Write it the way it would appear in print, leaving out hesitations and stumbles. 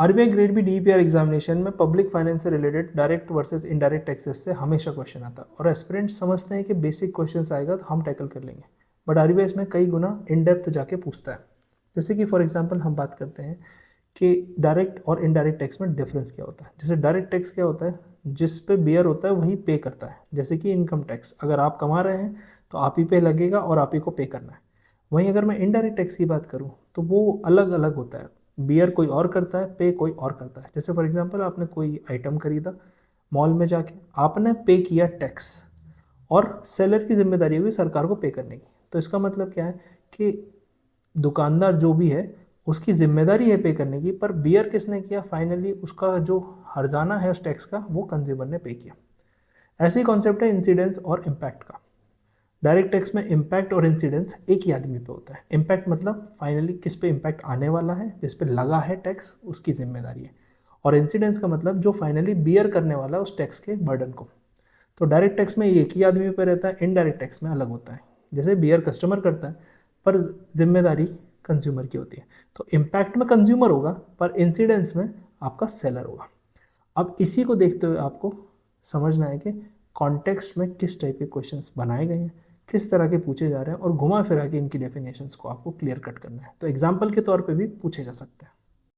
RBI grade B DPR examination में public finance से related direct versus indirect taxes से हमेशा क्वेश्चन आता है और एस्पिरेंट्स समझते हैं कि बेसिक क्वेश्चन आएगा तो हम टैकल कर लेंगे, बट आरबीआई इसमें कई गुना इन डेप्थ जाके पूछता है। जैसे कि फॉर एग्जांपल हम बात करते हैं कि डायरेक्ट और इनडायरेक्ट टैक्स में डिफरेंस क्या होता है। जैसे डायरेक्ट टैक्स क्या होता है, जिस पे बेयर होता है वही पे करता है। जैसे कि इनकम टैक्स अगर आप कमा रहे हैं तो आप ही पे लगेगा और आप ही को पे करना है। वहीं अगर मैं इनडायरेक्ट टैक्स की बात करूँ तो वो अलग अलग होता है, बियर कोई और करता है, पे कोई और करता है। जैसे फॉर एग्जांपल आपने कोई आइटम खरीदा मॉल में जाके, आपने पे किया टैक्स और सेलर की जिम्मेदारी होगी सरकार को पे करने की। तो इसका मतलब क्या है कि दुकानदार जो भी है उसकी जिम्मेदारी है पे करने की, पर बियर किसने किया, फाइनली उसका जो हर्जाना है उस टैक्स का वो कंज्यूमर ने पे किया। ऐसे ही कॉन्सेप्ट है इंसिडेंस और इम्पैक्ट का। डायरेक्ट टैक्स में इम्पैक्ट और इंसिडेंस एक ही आदमी पे होता है। इम्पैक्ट मतलब फाइनली किस पे इम्पैक्ट आने वाला है, जिस पे लगा है टैक्स उसकी जिम्मेदारी है, और इंसिडेंस का मतलब जो फाइनली बियर करने वाला है उस टैक्स के बर्डन को। तो डायरेक्ट टैक्स में एक ही आदमी पे रहता है, इनडायरेक्ट टैक्स में अलग होता है। जैसे बियर कस्टमर करता है पर जिम्मेदारी कंज्यूमर की होती है। तो इम्पैक्ट में कंज्यूमर होगा पर इंसिडेंस में आपका सेलर होगा। अब इसी को देखते हुए आपको समझना है कि कॉन्टेक्स्ट में किस टाइप के क्वेश्चंस बनाए गए हैं, किस तरह के पूछे जा रहे हैं, और घुमा फिरा के इनकी डेफिनेशंस को आपको क्लियर कट करना है। तो एग्जाम्पल के तौर पे भी पूछे जा सकते हैं।